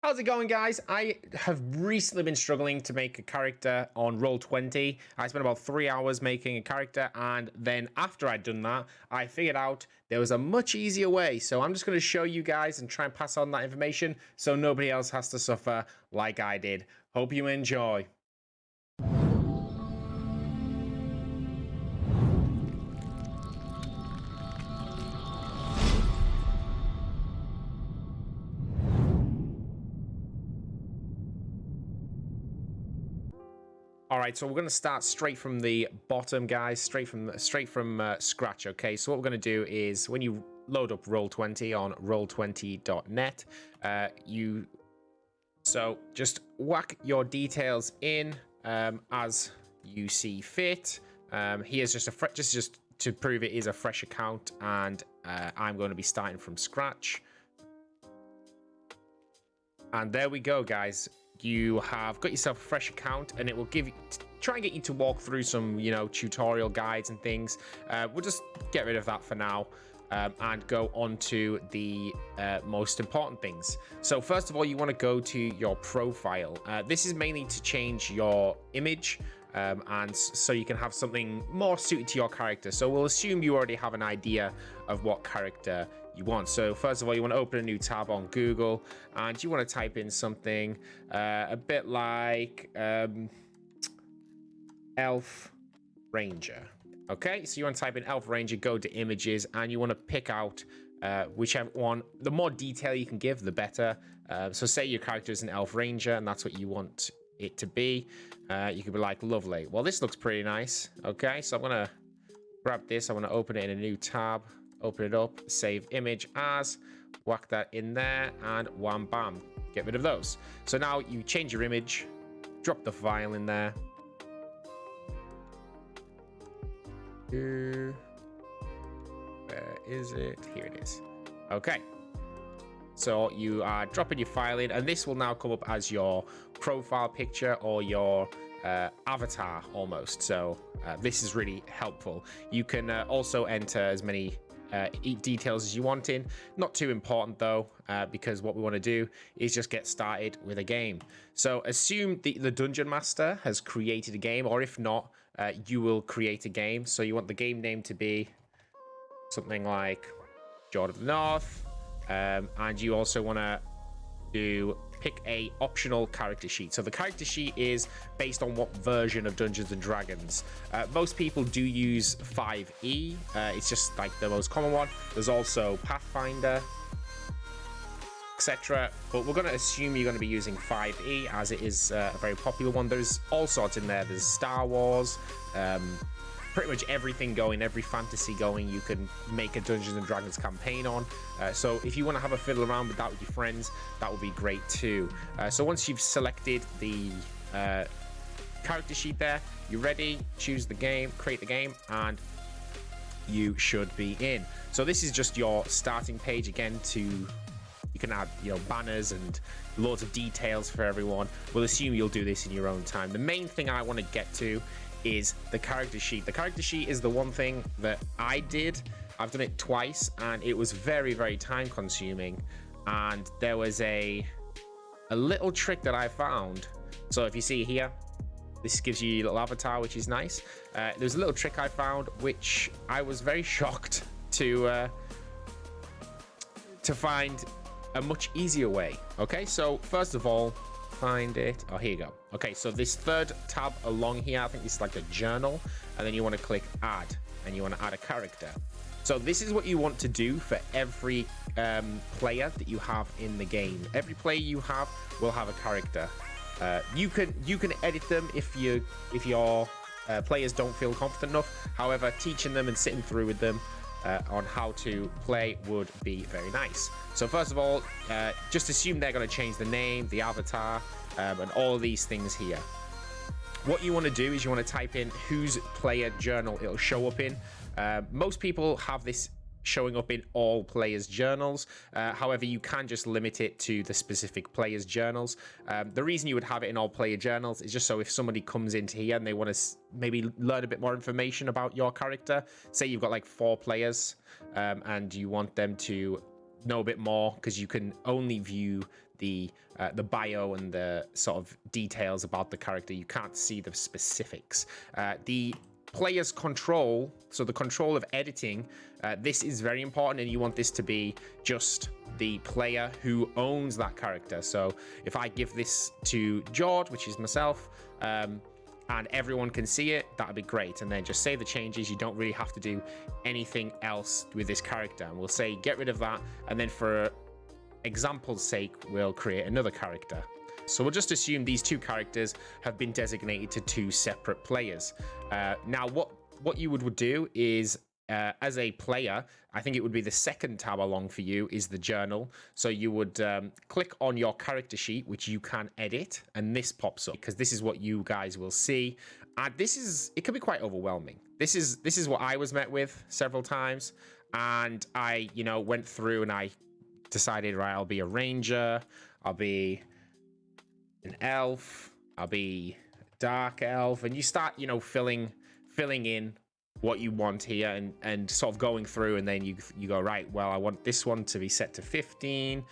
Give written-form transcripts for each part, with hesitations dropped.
How's it going, guys? I have recently been struggling to make a character on Roll20. I spent about 3 hours making a character, and then after I'd done that, I figured out there was a much easier way. So I'm just going to show you guys and try and pass on that information so nobody else has to suffer like I did. Hope you enjoy. All right, so we're going to start straight from the bottom, guys, straight from scratch. Okay, so what we're going to do is when you load up Roll20 on roll20.net, so just whack your details in as you see fit. Here's just to prove it is a fresh account, and I'm going to be starting from scratch. And there we go, guys. You have got yourself a fresh account, and it will try and get you to walk through some, tutorial guides and things. We'll just get rid of that for now and go on to the most important things. So first of all, you want to go to your profile. This is mainly to change your image and so you can have something more suited to your character. So we'll assume you already have an idea of what character you want. So first of all, you want to open a new tab on Google, and you want to type in something a bit like Elf Ranger. Okay, so you want to type in Elf Ranger, go to images, and you want to pick out whichever one. The more detail you can give, the better. So say your character is an Elf Ranger, and that's what you want it to be. You could be like, lovely. Well, this looks pretty nice. Okay, so I'm going to grab this. I want to open it in a new tab. Open it up, save image as, whack that in there, and wham bam, get rid of those. So now you change your image, drop the file in there. Where is it? Here it is. Okay. So you are dropping your file in, and this will now come up as your profile picture or your avatar almost. So this is really helpful. You can also enter as many details as you want in. Not too important though, because what we want to do is just get started with a game. So assume the dungeon master has created a game, or if not, you will create a game. So you want the game name to be something like Jordan of the North, and you also want to pick a optional character sheet. So the character sheet is based on what version of Dungeons and Dragons. Most people do use 5e. It's just like the most common one. There's also Pathfinder, etc. But we're going to assume you're going to be using 5e as it is a very popular one. There's all sorts in there. There's Star Wars, pretty much everything going, every fantasy going, you can make a Dungeons and Dragons campaign on. So if you want to have a fiddle around with that with your friends, that would be great too. So once you've selected the character sheet there, you're ready, choose the game, create the game, and you should be in. So this is just your starting page again. You can add banners and loads of details for everyone. We'll assume you'll do this in your own time. The main thing I want to get to is the character sheet. The character sheet is the one thing that I did. I've done it twice, and it was very, very time consuming. And there was a little trick that I found. So if you see here, this gives you a little avatar, which is nice. There's a little trick I found, which I was very shocked to find a much easier way. Okay, so first of all, find it. Oh, here you go. Okay, so this third tab along here, I think this is like a journal, and then you want to click add, and you want to add a character. So this is what you want to do for every player that you have in the game. Every player you have will have a character. You can edit them if your players don't feel confident enough. However, teaching them and sitting through with them on how to play would be very nice. So first of all, just assume they're going to change the name, the avatar, and all of these things here. What you want to do is you want to type in whose player journal it'll show up in. Most people have this showing up in all players' journals. However, you can just limit it to the specific players' journals. The reason you would have it in all player journals is just so if somebody comes into here and they want to maybe learn a bit more information about your character, say you've got like 4 players and you want them to know a bit more, because you can only view the bio and the sort of details about the character. You can't see the specifics. The player's control, so the control of editing, this is very important, and you want this to be just the player who owns that character. So if I give this to George, which is myself, and everyone can see it, that'd be great. And then just save the changes. You don't really have to do anything else with this character. And we'll say get rid of that, and then for example's sake, we'll create another character. So we'll just assume these two characters have been designated to two separate players. Now, what you would do is, as a player, I think it would be the second tab along for you is the journal. So you would click on your character sheet, which you can edit, and this pops up, because this is what you guys will see. And it can be quite overwhelming. This is what I was met with several times, and I, went through and I decided, right, I'll be a ranger, I'll be an elf, I'll be a dark elf, and you start, filling in what you want here, and sort of going through, and then you go, right, well, I want this one to be set to 15,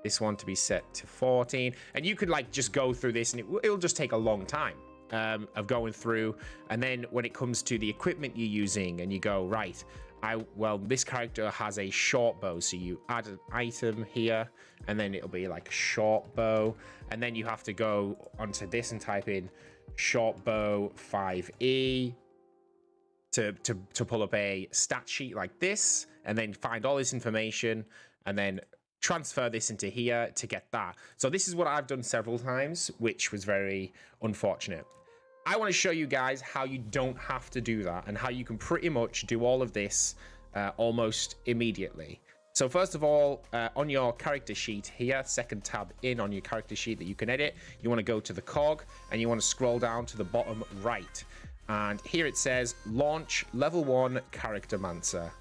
this one to be set to 14, and you could like just go through this, and it'll just take a long time of going through. And then when it comes to the equipment you're using, and you go, right, this character has a short bow, so you add an item here, and then it'll be like a short bow, and then you have to go onto this and type in short bow 5e to pull up a stat sheet like this, and then find all this information, and then transfer this into here to get that. So this is what I've done several times, which was very unfortunate. I want to show you guys how you don't have to do that, and how you can pretty much do all of this almost immediately. So first of all, on your character sheet here, second tab in on your character sheet that you can edit, you want to go to the cog, and you want to scroll down to the bottom right. And here it says launch level 1 character mancer.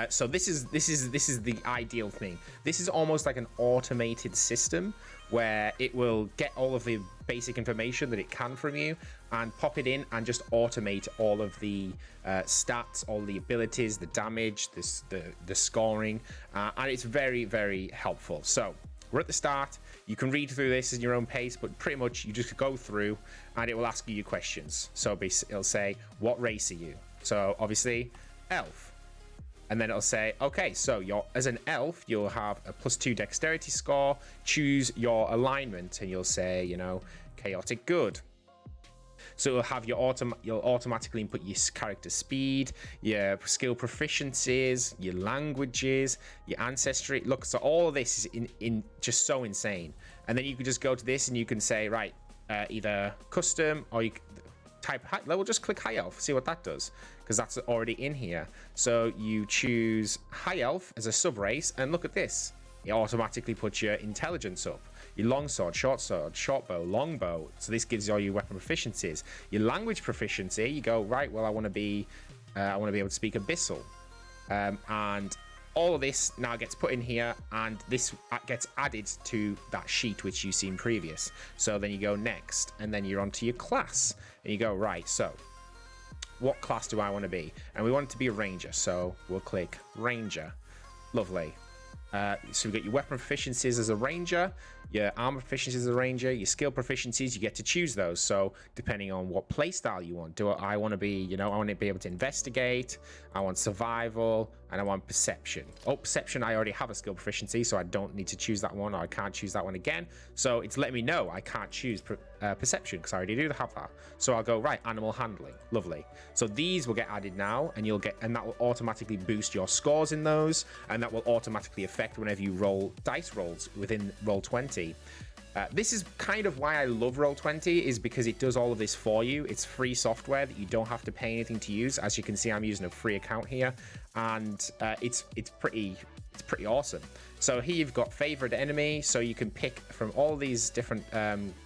So this is the ideal thing. This is almost like an automated system where it will get all of the basic information that it can from you and pop it in and just automate all of the stats, all the abilities, the damage, the scoring, and it's very, very helpful. So we're at the start. You can read through this at your own pace, but pretty much you just go through and it will ask you questions. So it'll say, what race are you? So obviously, elf. And then it'll say, okay, so as an elf, you'll have a +2 dexterity score. Choose your alignment, and you'll say, chaotic good. So it'll have you'll automatically input your character speed, your skill proficiencies, your languages, your ancestry. Look, so all of this is in just so insane. And then you can just go to this and you can say, right, either custom, or you type high level, just click high elf, see what that does, because that's already in here. So you choose high elf as a sub race, and look at this. It automatically puts your intelligence up. Your longsword, short bow, long bow. So this gives you all your weapon proficiencies. Your language proficiency, you go, right, well, I want to be able to speak Abyssal. And all of this now gets put in here, and this gets added to that sheet which you've seen previous. So then you go next, and then you're onto your class, and you go, right, so what class do I want to be? And we want it to be a ranger, so we'll click ranger. Lovely. So we've got your weapon proficiencies as a ranger, your armor proficiencies as a ranger, your skill proficiencies, you get to choose those. So depending on what playstyle you want, I want to be, I want to be able to investigate, I want survival, and I want perception. Oh, perception, I already have a skill proficiency, so I don't need to choose that one, or I can't choose that one again. So it's letting me know I can't choose perception because I already do have that. So I'll go, right, animal handling. Lovely. So these will get added now, and that will automatically boost your scores in those, and that will automatically affect whenever you roll dice rolls within Roll20. This is kind of why I love Roll20, is because it does all of this for you. It's free software that you don't have to pay anything to use. As you can see, I'm using a free account here, and it's pretty awesome. So here you've got favorite enemy, so you can pick from all these different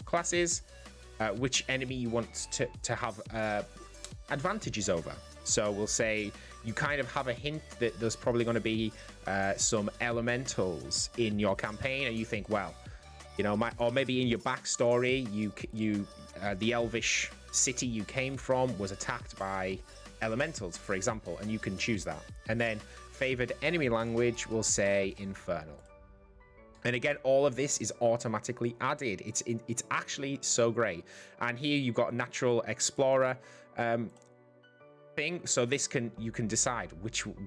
classes which enemy you want to have advantages over. So we'll say you kind of have a hint that there's probably going to be some elementals in your campaign, and you think, well, or maybe in your backstory, the elvish city you came from was attacked by elementals, for example, and you can choose that. And then favored enemy language, we'll say Infernal. And again, all of this is automatically added. It's actually so great. And here you've got Natural Explorer thing. So this you can decide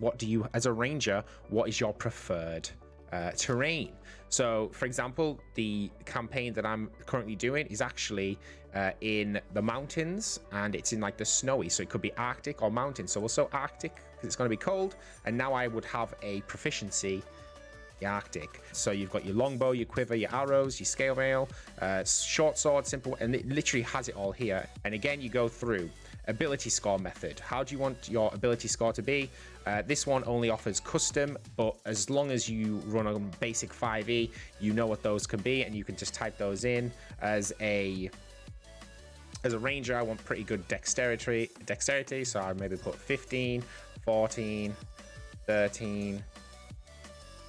what do you, as a ranger, what is your preferred terrain. So for example, the campaign that I'm currently doing is actually in the mountains, and it's in like the snowy, so it could be Arctic or mountain. So also Arctic because it's going to be cold, and now I would have a proficiency the Arctic. So you've got your longbow, your quiver, your arrows, your scale mail, short sword, simple, and it literally has it all here. And again, you go through ability score method. How do you want your ability score to be? This one only offers custom, but as long as you run on basic 5e, you know what those can be, and you can just type those in. As a ranger, I want pretty good dexterity, so I maybe put 15, 14, 13,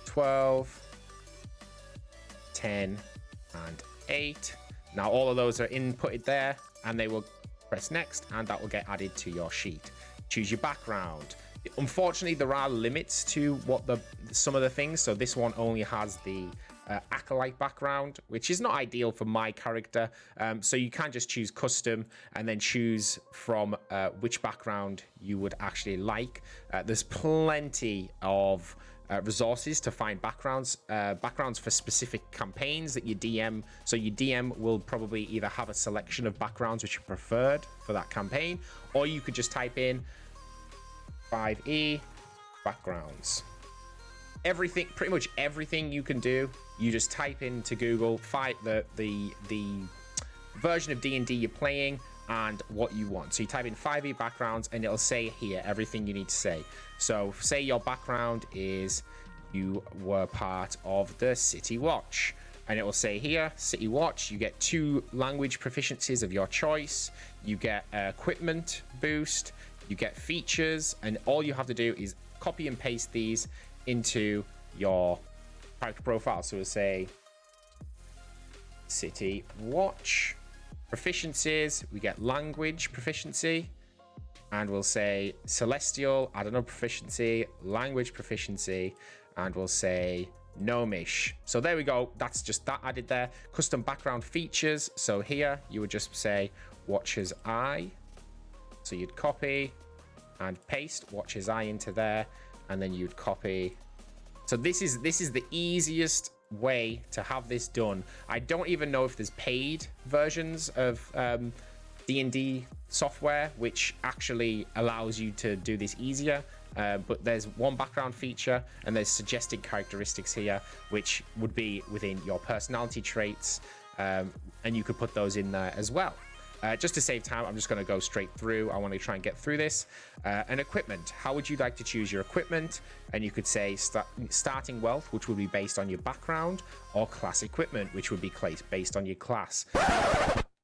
12, 10, and 8. Now all of those are inputted there, and they will press next, and that will get added to your sheet. Choose your background. Unfortunately, there are limits to what some of the things. So this one only has the acolyte background, which is not ideal for my character. So you can just choose custom and then choose from which background you would actually like. There's plenty of resources to find backgrounds for specific campaigns that your DM. So your DM will probably either have a selection of backgrounds which are preferred for that campaign, or you could just type in 5e backgrounds. Everything, pretty much everything you can do, you just type into Google the version of D&D you're playing and what you want. So you type in 5e backgrounds, and it'll say here everything you need to say. So say your background is you were part of the City Watch, and it will say here City Watch. You get 2 language proficiencies of your choice, you get equipment boost, you get features, and all you have to do is copy and paste these into your character profile. So we'll say City Watch proficiencies, we get language proficiency, and we'll say celestial, add another proficiency, language proficiency, and we'll say gnomish. So there we go, that's just that added there. Custom background features, so here you would just say Watcher's Eye, so you'd copy and paste Watcher's Eye into there, and then you'd copy. So this is the easiest way to have this done. I don't even know if there's paid versions of D&D software which actually allows you to do this easier, but there's one background feature, and there's suggested characteristics here which would be within your personality traits, and you could put those in there as well. Just to save time, I'm just going to go straight through. I want to try and get through this. And equipment. How would you like to choose your equipment? And you could say starting wealth, which would be based on your background, or class equipment, which would be based on your class.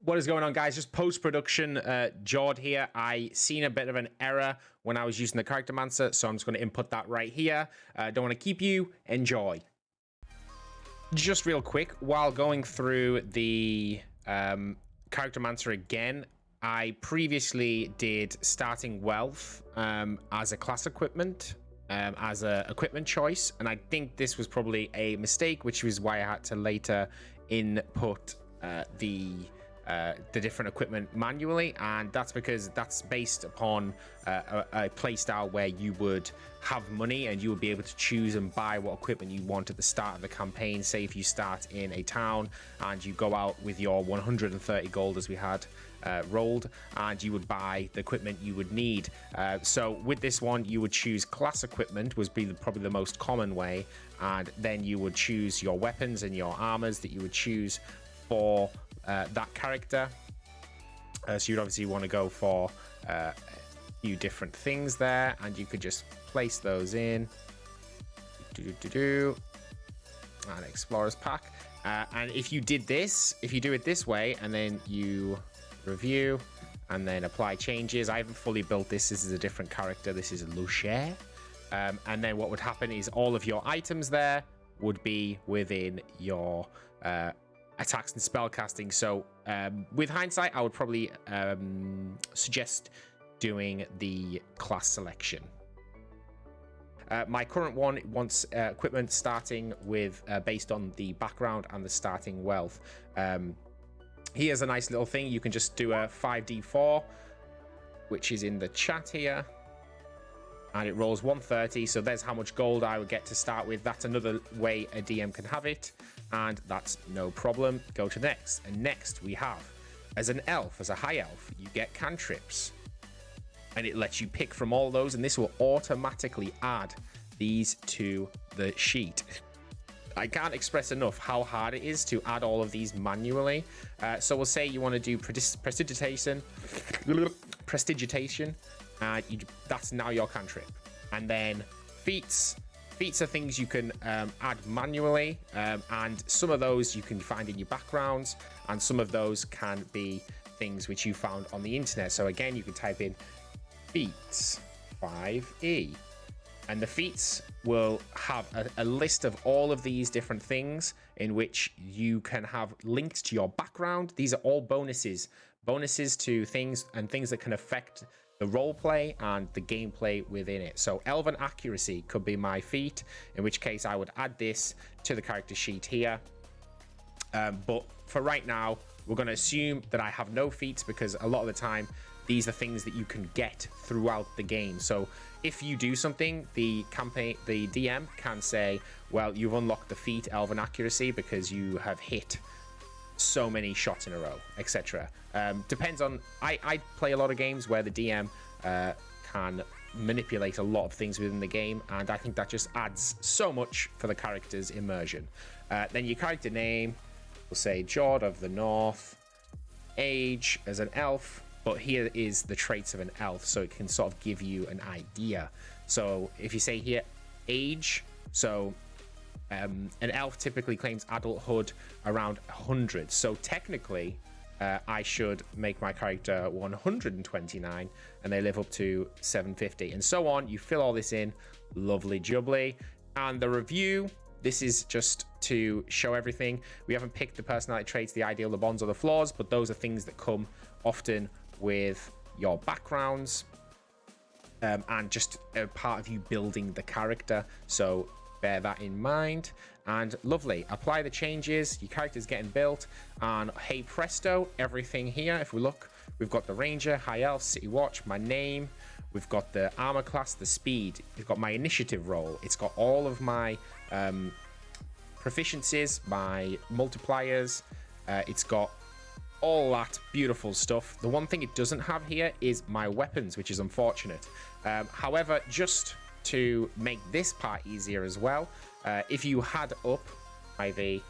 What is going on, guys? Just post-production Jord here. I seen a bit of an error when I was using the Character Mancer, so I'm just going to input that right here. Don't want to keep you. Enjoy. Just real quick, while going through the Character Mancer again, I previously did starting wealth as a class equipment, as a equipment choice, and I think this was probably a mistake, which was why I had to later input the different equipment manually, and that's because that's based upon a playstyle where you would have money and you would be able to choose and buy what equipment you want at the start of the campaign. Say if you start in a town and you go out with your 130 gold, as we had rolled, and you would buy the equipment you would need. So with this one, you would choose class equipment, was probably the most common way, and then you would choose your weapons and your armors that you would choose for that character. So you'd obviously want to go for a few different things there, and you could just place those in. And Explorer's Pack. And if you do it this way, and then you review and then apply changes. I haven't fully built this. This is a different character. This is Lucher. And then what would happen is all of your items there would be within your attacks and spellcasting. So with hindsight, I would probably suggest doing the class selection. My current one wants equipment starting with based on the background and the starting wealth. Here's a nice little thing. You can just do a 5d4, which is in the chat here, and it rolls 130. So there's how much gold I would get to start with. That's another way a DM can have it, and that's no problem. Go to next, and next we have, as an elf, as a high elf, you get cantrips, and it lets you pick from all those, and this will automatically add these to the sheet. I can't express enough how hard it is to add all of these manually. So we'll say you want to do prestidigitation, and that's now your cantrip. And then feats are things you can add manually, and some of those you can find in your backgrounds, and some of those can be things which you found on the internet. So again, you can type in Feats 5e, and the feats will have a list of all of these different things in which you can have linked to your background. These are all bonuses to things, and things that can affect the roleplay and the gameplay within it. So Elven Accuracy could be my feat, in which case I would add this to the character sheet here. But for right now, we're going to assume that I have no feats, because a lot of the time these are things that you can get throughout the game. So if you do something, the DM can say, well, you've unlocked the feat Elven Accuracy because you have hit so many shots in a row, etc. Depends on, I play a lot of games where the DM can manipulate a lot of things within the game, and I think that just adds so much for the character's immersion. Then your character name, we'll say Jord of the North, age as an elf, but here is the traits of an elf, so it can sort of give you an idea. So if you say here age, so an elf typically claims adulthood around 100, so technically I should make my character 129 and they live up to 750, and so on. You fill all this in, lovely jubbly. And the review, this is just to show everything. We haven't picked the personality traits, the ideal, the bonds, or the flaws, but those are things that come often with your backgrounds, and just a part of you building the character, so bear that in mind. And lovely, apply the changes, your character's getting built, and hey presto, everything here. If we look, we've got the ranger, high elf, city watch, my name, we've got the armor class, the speed, we've got my initiative roll, it's got all of my proficiencies, my multipliers, it's got all that beautiful stuff. The one thing it doesn't have here is my weapons, which is unfortunate. However, just to make this part easier as well, if you had up IV,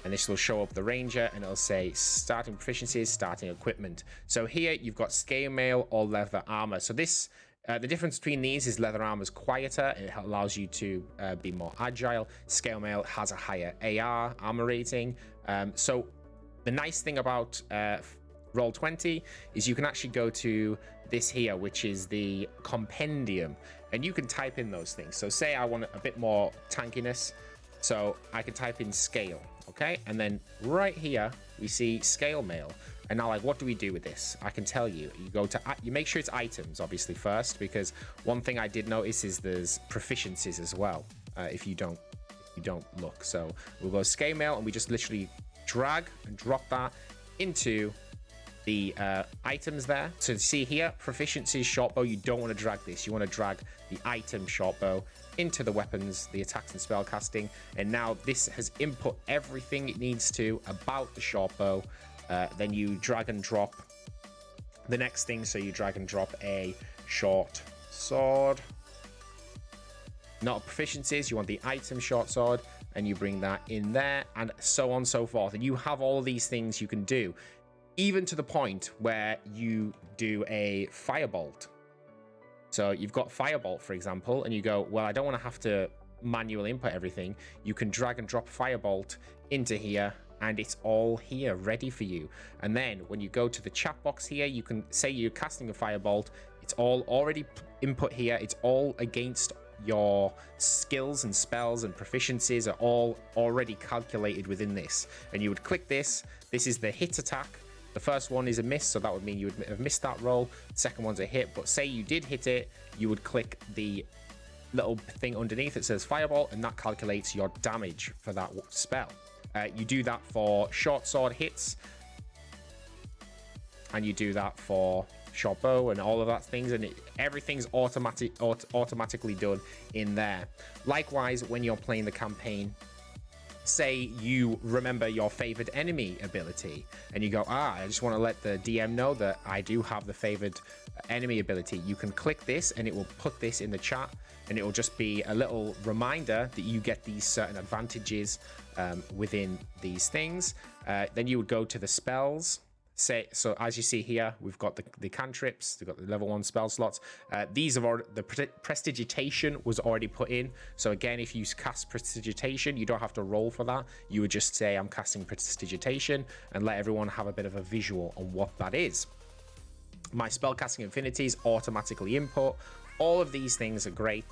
and this will show up the ranger, and it'll say starting proficiencies, starting equipment. So here you've got scale mail or leather armor. So this the difference between these is leather armor is quieter, it allows you to be more agile. Scale mail has a higher AR armor rating. So the nice thing about Roll20 is you can actually go to this here, which is the compendium, and you can type in those things. So say I want a bit more tankiness, so I can type in scale, okay? And then right here we see scale mail. And now, like, what do we do with this? I can tell you. You go to, you make sure it's items, obviously, first, because one thing I did notice is there's proficiencies as well. If you don't look. So we'll go scale mail, and we just literally drag and drop that into the items there. So see here, proficiency short bow, you don't want to drag this. You want to drag the item short bow into the weapons, the attacks and spell casting. And now this has input everything it needs to about the short bow. Then you drag and drop the next thing. So you drag and drop a short sword. Not proficiencies, you want the item short sword, and you bring that in there, and so on and so forth. And you have all these things you can do, even to the point where you do a firebolt. So you've got firebolt, for example, and you go, well, I don't want to have to manually input everything. You can drag and drop firebolt into here, and it's all here ready for you. And then when you go to the chat box here, you can say you're casting a firebolt. It's all already input here. It's all against your skills and spells, and proficiencies are all already calculated within this. And you would click this. This is the hit attack. The first one is a miss, so that would mean you would have missed that roll. The second one's a hit, but say you did hit it, you would click the little thing underneath that says fireball, and that calculates your damage for that spell. You do that for short sword hits, and you do that for short bow and all of that things, and everything's automatically done in there. Likewise, when you're playing the campaign, say you remember your favored enemy ability and you go, I just want to let the DM know that I do have the favored enemy ability. You can click this and it will put this in the chat, and it will just be a little reminder that you get these certain advantages within these things. Then you would go to the spells. So as you see here, we've got the cantrips, we've got the level 1 spell slots. These have already, the prestidigitation was already put in. So again, if you cast prestidigitation, you don't have to roll for that. You would just say, I'm casting prestidigitation, and let everyone have a bit of a visual on what that is. My spellcasting affinities automatically input. All of these things are great.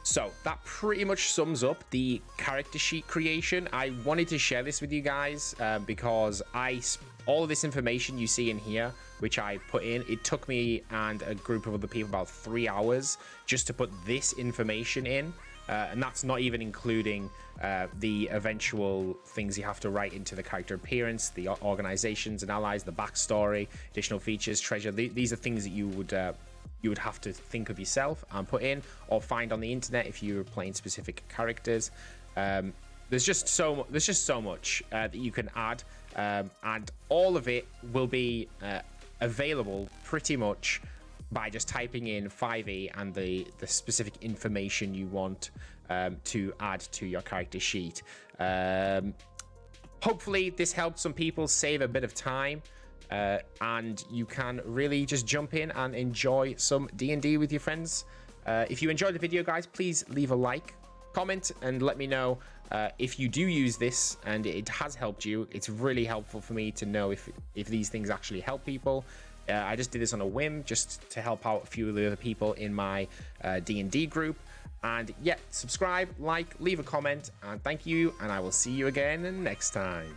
So that pretty much sums up the character sheet creation. I wanted to share this with you guys because all of this information you see in here, which I put in, it took me and a group of other people about 3 hours just to put this information in. And that's not even including the eventual things you have to write into the character appearance, the organizations and allies, the backstory, additional features, treasure. These are things that you would have to think of yourself and put in, or find on the internet if you're playing specific characters. There's just so much that you can add, and all of it will be available pretty much by just typing in 5e and the specific information you want to add to your character sheet. Hopefully this helped some people save a bit of time, and you can really just jump in and enjoy some D&D with your friends. If you enjoyed the video, guys, please leave a like, comment, and let me know if you do use this and it has helped you. It's really helpful for me to know if these things actually help people. I just did this on a whim just to help out a few of the other people in my D&D group. And yeah, subscribe, like, leave a comment, and thank you, and I will see you again next time.